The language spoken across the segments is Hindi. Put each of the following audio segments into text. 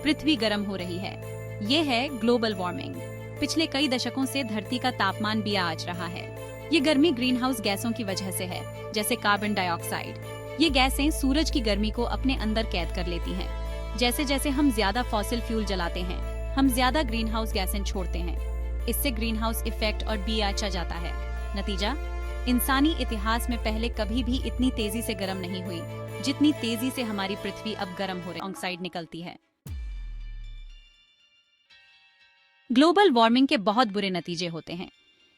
पृथ्वी गर्म हो रही है। ये है ग्लोबल वार्मिंग। पिछले कई दशकों से धरती का तापमान भी आज रहा है। ये गर्मी ग्रीन हाउस गैसों की वजह से है, जैसे कार्बन डाइऑक्साइड। ये गैसें सूरज की गर्मी को अपने अंदर कैद कर लेती हैं। जैसे जैसे हम ज्यादा फॉसिल फ्यूल जलाते हैं, हम ज्यादा ग्रीन हाउस गैसें छोड़ते हैं। इससे ग्रीन हाउस इफेक्ट और भी अच्छा जाता है। नतीजा, इंसानी इतिहास में पहले कभी भी इतनी तेजी से गर्म नहीं हुई जितनी तेजी से हमारी पृथ्वी अब गर्म हो रही ऑक्साइड निकलती है। ग्लोबल वार्मिंग के बहुत बुरे नतीजे होते हैं।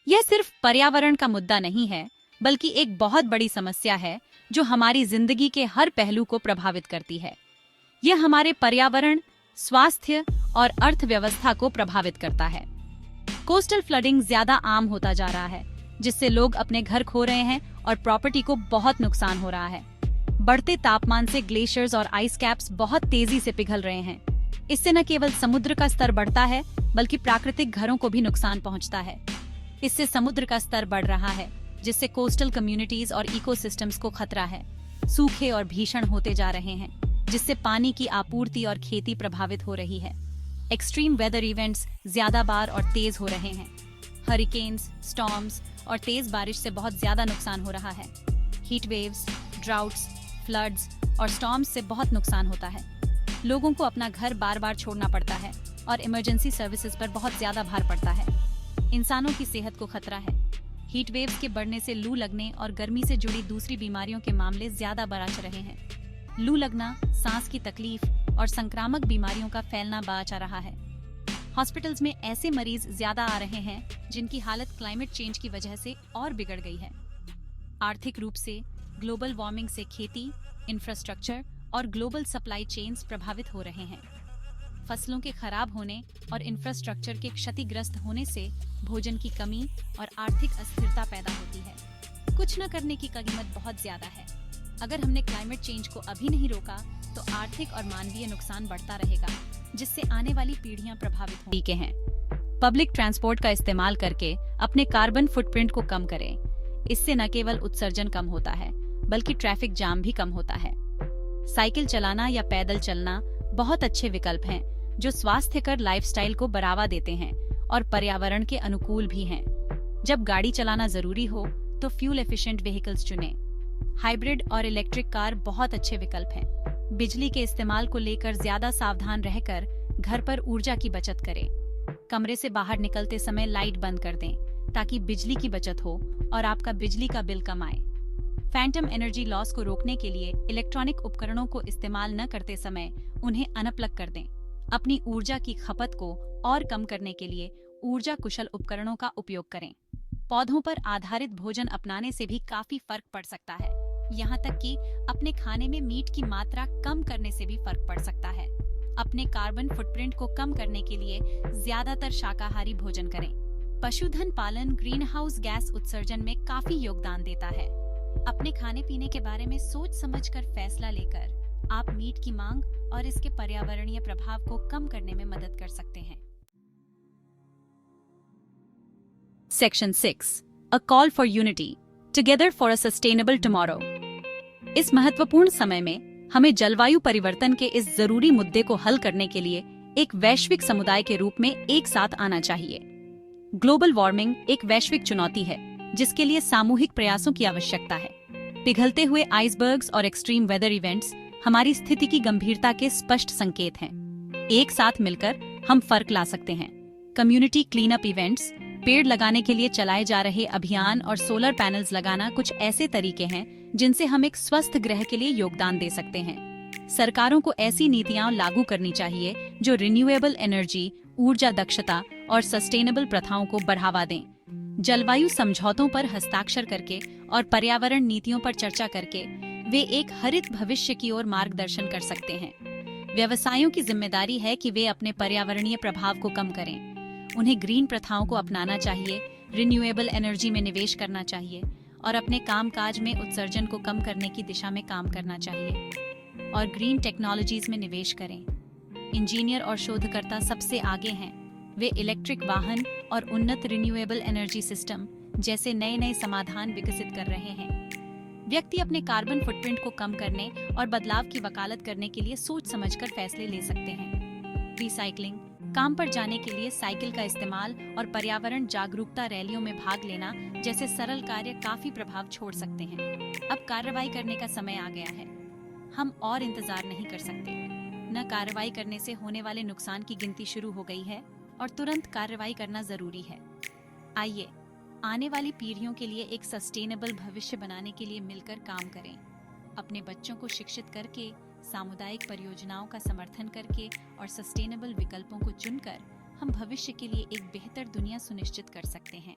यह सिर्फ पर्यावरण का मुद्दा नहीं है, बल्कि एक बहुत बड़ी समस्या है जो हमारी जिंदगी के हर पहलू को प्रभावित करती है। यह हमारे पर्यावरण, स्वास्थ्य और अर्थव्यवस्था को प्रभावित करता है। कोस्टल फ्लडिंग ज्यादा आम होता जा रहा है, जिससे लोग अपने घर खो रहे हैं और प्रॉपर्टी को बहुत नुकसान हो रहा है। बढ़ते तापमान से ग्लेशियर्स और आइस कैप्स बहुत तेजी से पिघल रहे हैं। इससे न केवल समुद्र का स्तर बढ़ता है, बल्कि प्राकृतिक घरों को भी नुकसान पहुंचता है। इससे समुद्र का स्तर बढ़ रहा है, जिससे कोस्टल कम्युनिटीज और इकोसिस्टम्स को खतरा है। सूखे और भीषण होते जा रहे हैं, जिससे पानी की आपूर्ति और खेती प्रभावित हो रही है। एक्सट्रीम वेदर इवेंट्स ज्यादा बार और तेज हो रहे हैं। हरिकेन्स, स्टॉर्म्स और तेज बारिश से बहुत ज्यादा नुकसान हो रहा है। हीट वेव्स, ड्राउट्स, फ्लड्स और स्टॉर्म्स से बहुत नुकसान होता है। लोगों को अपना घर बार बार छोड़ना पड़ता है और इमरजेंसी सर्विसेज पर बहुत ज्यादा भार पड़ता है। इंसानों की सेहत को खतरा है। हीट वेव्स के बढ़ने से लू लगने और गर्मी से जुड़ी दूसरी बीमारियों के मामले ज्यादा बढ़ रहे हैं। लू लगना, सांस की तकलीफ और संक्रामक बीमारियों का फैलना बढ़ रहा है। हॉस्पिटल्स में ऐसे मरीज ज्यादा आ रहे हैं जिनकी हालत क्लाइमेट चेंज की वजह से और बिगड़ गई है। आर्थिक रूप से ग्लोबल वार्मिंग से खेती, इंफ्रास्ट्रक्चर और ग्लोबल सप्लाई चेन्स प्रभावित हो रहे हैं। फसलों के खराब होने और इंफ्रास्ट्रक्चर के क्षतिग्रस्त होने से भोजन की कमी और आर्थिक अस्थिरता पैदा होती है। कुछ न करने की कीमत बहुत ज्यादा है। अगर हमने क्लाइमेट चेंज को अभी नहीं रोका तो आर्थिक और मानवीय नुकसान बढ़ता रहेगा, जिससे आने वाली पीढ़ियां प्रभावित होंगी। पब्लिक ट्रांसपोर्ट का इस्तेमाल करके अपने कार्बन फुटप्रिंट को कम करें। इससे न केवल उत्सर्जन कम होता है, बल्कि ट्रैफिक जाम भी कम होता है। साइकिल चलाना या पैदल चलना बहुत अच्छे विकल्प हैं, जो स्वास्थ्यकर लाइफस्टाइल को बढ़ावा देते हैं और पर्यावरण के अनुकूल भी हैं। जब गाड़ी चलाना जरूरी हो तो फ्यूल एफिशिएंट व्हीकल्स चुनें। हाइब्रिड और इलेक्ट्रिक कार बहुत अच्छे विकल्प हैं। बिजली के इस्तेमाल को लेकर ज्यादा सावधान रहकर घर पर ऊर्जा की बचत करें। कमरे से बाहर निकलते समय लाइट बंद कर दें, ताकि बिजली की बचत हो और आपका बिजली का बिल कम आए। फैंटम एनर्जी लॉस को रोकने के लिए इलेक्ट्रॉनिक उपकरणों को इस्तेमाल न करते समय उन्हें अनप्लग कर दें। अपनी ऊर्जा की खपत को और कम करने के लिए ऊर्जा कुशल उपकरणों का उपयोग करें। पौधों पर आधारित भोजन अपनाने से भी काफी फर्क पड़ सकता है। यहाँ तक कि अपने खाने में मीट की मात्रा कम करने से भी फर्क पड़ सकता है। अपने कार्बन फुटप्रिंट को कम करने के लिए ज्यादातर शाकाहारी भोजन करें। पशुधन पालन ग्रीन हाउस गैस उत्सर्जन में काफी योगदान देता है। अपने खाने पीने के बारे में सोच समझकर फैसला लेकर आप मीट की मांग और इसके पर्यावरणीय प्रभाव को कम करने में मदद कर सकते हैं। Section 6, A Call for Unity, Together for a Sustainable Tomorrow। इस महत्वपूर्ण समय में हमें जलवायु परिवर्तन के इस जरूरी मुद्दे को हल करने के लिए एक वैश्विक समुदाय के रूप में एक साथ आना चाहिए। ग्लोबल वार्मिंग एक वैश्विक चुनौती है, जिसके लिए सामूहिक प्रयासों की आवश्यकता है। पिघलते हुए आइसबर्ग्स और एक्सट्रीम वेदर इवेंट्स हमारी स्थिति की गंभीरता के स्पष्ट संकेत हैं। एक साथ मिलकर हम फर्क ला सकते हैं। कम्युनिटी क्लीन अप इवेंट्स, पेड़ लगाने के लिए चलाए जा रहे अभियान और सोलर पैनल्स लगाना कुछ ऐसे तरीके हैं जिनसे हम एक स्वस्थ ग्रह के लिए योगदान दे सकते हैं। सरकारों को ऐसी नीतियां लागू करनी चाहिए जो रिन्यूएबल एनर्जी, ऊर्जा दक्षता और सस्टेनेबल प्रथाओं को बढ़ावा दें। जलवायु समझौतों पर हस्ताक्षर करके और पर्यावरण नीतियों पर चर्चा करके वे एक हरित भविष्य की ओर मार्गदर्शन कर सकते हैं। व्यवसायों की जिम्मेदारी है कि वे अपने पर्यावरणीय प्रभाव को कम करें। उन्हें ग्रीन प्रथाओं को अपनाना चाहिए, रिन्यूएबल एनर्जी में निवेश करना चाहिए और अपने कामकाज में उत्सर्जन को कम करने की दिशा में काम करना चाहिए और ग्रीन टेक्नोलॉजीज में निवेश करें। इंजीनियर और शोधकर्ता सबसे आगे हैं। वे इलेक्ट्रिक वाहन और उन्नत रिन्यूएबल एनर्जी सिस्टम जैसे नए नए समाधान विकसित कर रहे हैं। व्यक्ति अपने कार्बन फुटप्रिंट को कम करने और बदलाव की वकालत करने के लिए सोच समझकर फैसले ले सकते हैं। रिसाइकलिंग, काम पर जाने के लिए साइकिल का इस्तेमाल और पर्यावरण जागरूकता रैलियों में भाग लेना जैसे सरल कार्य काफी प्रभाव छोड़ सकते हैं। अब कार्रवाई करने का समय आ गया है। हम और इंतजार नहीं कर सकते। न कार्रवाई करने से होने वाले नुकसान की गिनती शुरू हो गई है और तुरंत कार्रवाई करना जरूरी है। आइए आने वाली पीढ़ियों के लिए एक सस्टेनेबल भविष्य बनाने के लिए मिलकर काम करें। अपने बच्चों को शिक्षित करके, सामुदायिक परियोजनाओं का समर्थन करके और सस्टेनेबल विकल्पों को चुनकर हम भविष्य के लिए एक बेहतर दुनिया सुनिश्चित कर सकते हैं।